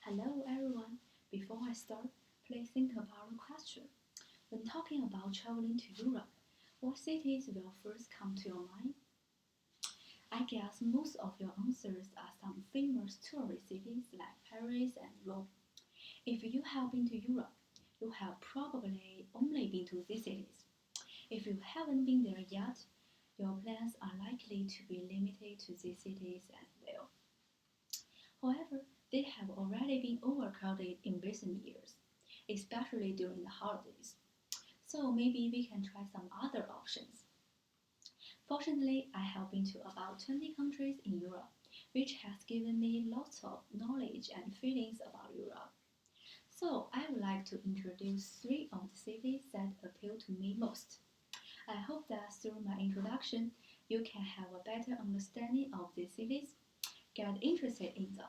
Hello everyone. Before I start, please think about a question. When talking about traveling to Europe, what cities will first come to your mind? I guess most of your answers are some famous tourist cities like Paris and Rome. If you have been to Europe, you have probably only been to these cities. If you haven't been there yet, your plans are likely to be limited to these cities as well. However, they have already been overcrowded in recent years, especially during the holidays. So maybe we can try some other options. Fortunately, I have been to about 20 countries in Europe, which has given me lots of knowledge and feelings about Europe. So I would like to introduce three of the cities that appeal to me most. I hope that through my introduction, you can have a better understanding of these cities, get interested in them,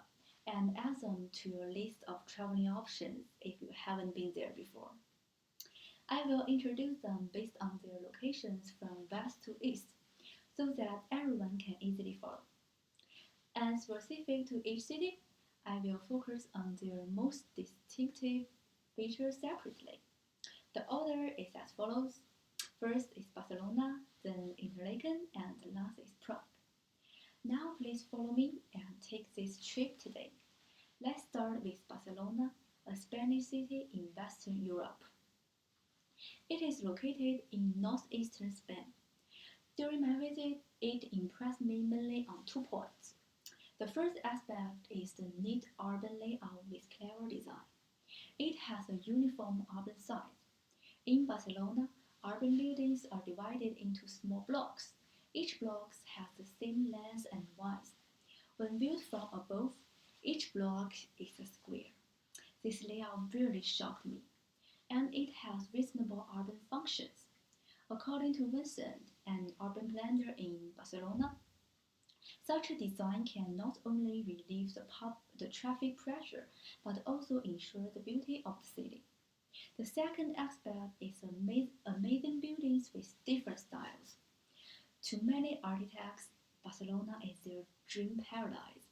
and add them to your list of traveling options if you haven't been there before. I will introduce them based on their locations from west to east so that everyone can easily follow. And specific to each city, I will focus on their most distinctive features separately. The order is as follows. First is Barcelona, then Interlaken, and last is Prague. Now please follow me and take this trip today. Let's start with Barcelona, a Spanish city in Western Europe. It is located in northeastern Spain. During my visit, it impressed me mainly on 2 points. The first aspect is the neat urban layout with clever design. It has a uniform urban size. In Barcelona, urban buildings are divided into small blocks. Each block has the same length and width. When viewed from above, each block is a square. This layout really shocked me, and it has reasonable urban functions. According to Vincent, an urban planner in Barcelona, such a design can not only relieve the traffic pressure but also ensure the beauty of the city. The second aspect is amazing buildings with different styles. To many architects, Barcelona is their dream paradise.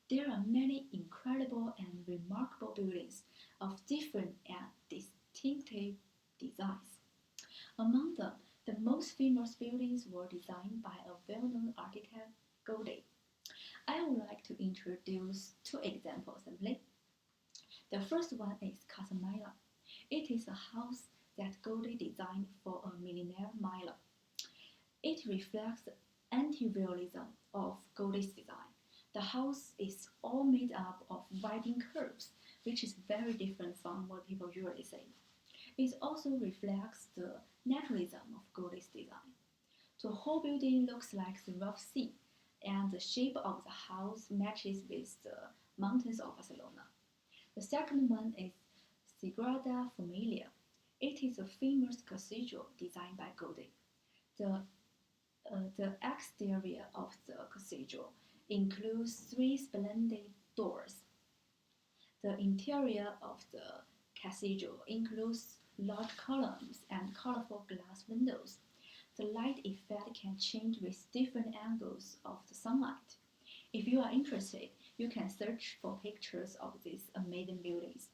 There are many incredible and remarkable buildings of different and distinctive designs. Among them, the most famous buildings were designed by a well-known architect, Gaudí. I would like to introduce two examples simply. The first one is Casa Mila. It is a house that Gaudí designed for a millionaire Milo. It reflects the anti-realism of Gaudí's design. The house is all made up of winding curves, which is very different from what people usually say. It also reflects the naturalism of Gaudí's design. The whole building looks like the rough sea, and the shape of the house matches with the mountains of Barcelona. The second one is Sagrada Familia. It is a famous cathedral designed by Gaudí. The, the exterior of the cathedral includes three splendid doors. The interior of the cathedral includes large columns and colorful glass windows. The light effect can change with different angles of the sunlight. If you are interested, you can search for pictures of these amazing buildings.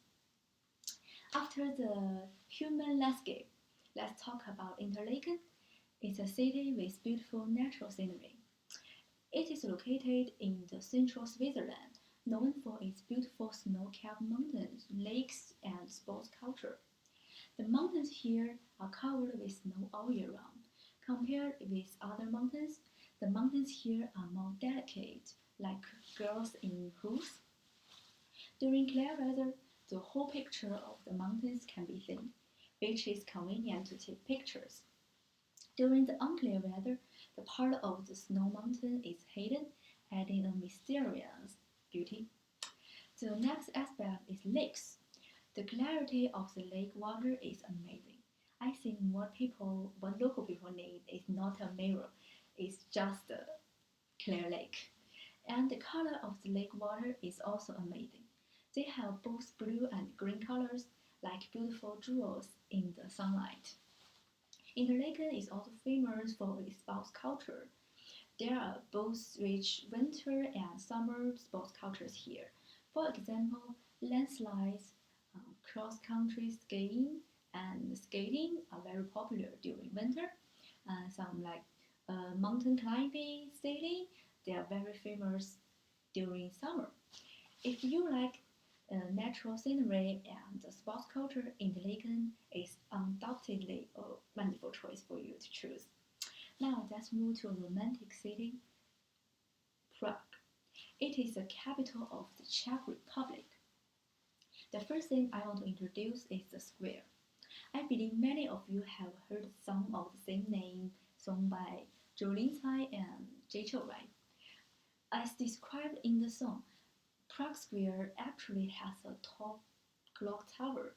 After the human landscape, let's talk about Interlaken. It's a city with beautiful natural scenery. It is located in the central Switzerland, known for its beautiful snow-capped mountains, lakes, and sports culture. The mountains here are covered with snow all year round. Compared with other mountains, the mountains here are more delicate, like girls in hoops. During clear weather, the whole picture of the mountains can be seen, which is convenient to take pictures. During the unclear weather, the part of the snow mountain is hidden, adding a mysterious beauty. The next aspect is lakes. The clarity of the lake water is amazing. I think what local people need is not a mirror, it's just a clear lake. And the color of the lake water is also amazing. They have both blue and green colors, like beautiful jewels in the sunlight. Interlaken is also famous for its sports culture. There are both rich winter and summer sports cultures here. For example, Landslides, cross-country skiing, and skating are very popular during winter. Some like mountain climbing, sailing, they are very famous during summer. If you like natural scenery and the sports culture, Interlaken is undoubtedly a wonderful choice for you to choose. Now let's move to a romantic city, Prague. It is the capital of the Czech Republic. The first thing I want to introduce is the square. I believe many of you have heard some of the same name sung by Jolin Tsai and Jay Chou, right? As described in the song, Prague Square actually has a tall clock tower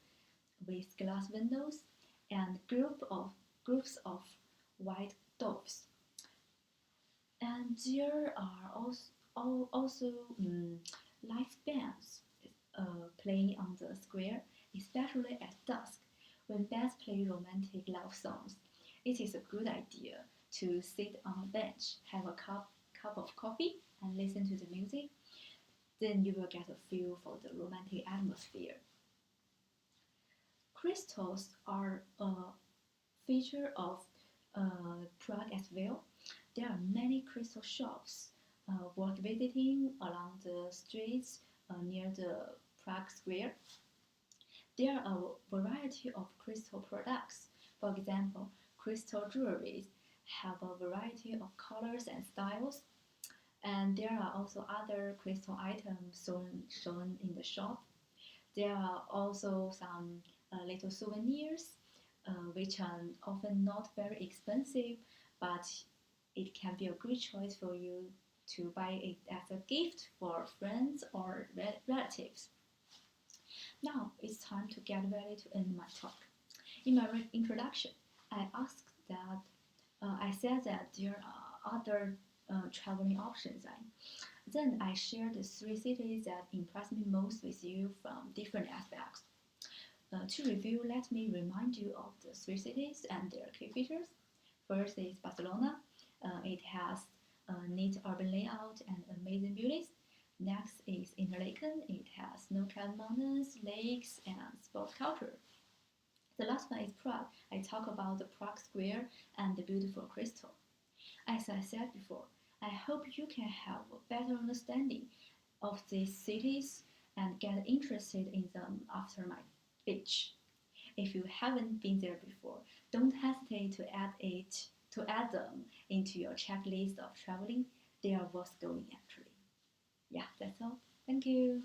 with glass windows and groups of white doves. And there are also live bands playing on the square, especially at dusk when bands play romantic love songs. It is a good idea to sit on a bench, have a cup of coffee, and listen to the music. Then you will get a feel for the romantic atmosphere. Crystals are a feature of Prague as well. There are many crystal shops worth visiting along the streets near the Prague Square. There are a variety of crystal products. For example, crystal jewelries have a variety of colors and styles, and there are also other crystal items shown in the shop. There are also some little souvenirs, which are often not very expensive, but it can be a good choice for you to buy it as a gift for friends or relatives. Now it's time to get ready to end my talk. In my introduction, I said that there are other traveling options. Then I shared the three cities that impressed me most with you from different aspects. To review, let me remind you of the three cities and their key features. First is Barcelona. It has a neat urban layout and amazing beauties. Next is Interlaken. It has snow-capped mountains, lakes, and sports culture. The last one is Prague. I talk about the Prague Square and the beautiful crystal. As I said before, I hope you can have a better understanding of these cities and get interested in them after my speech. If you haven't been there before, don't hesitate to add them into your checklist of traveling. They are worth going actually. Yeah, that's all. Thank you.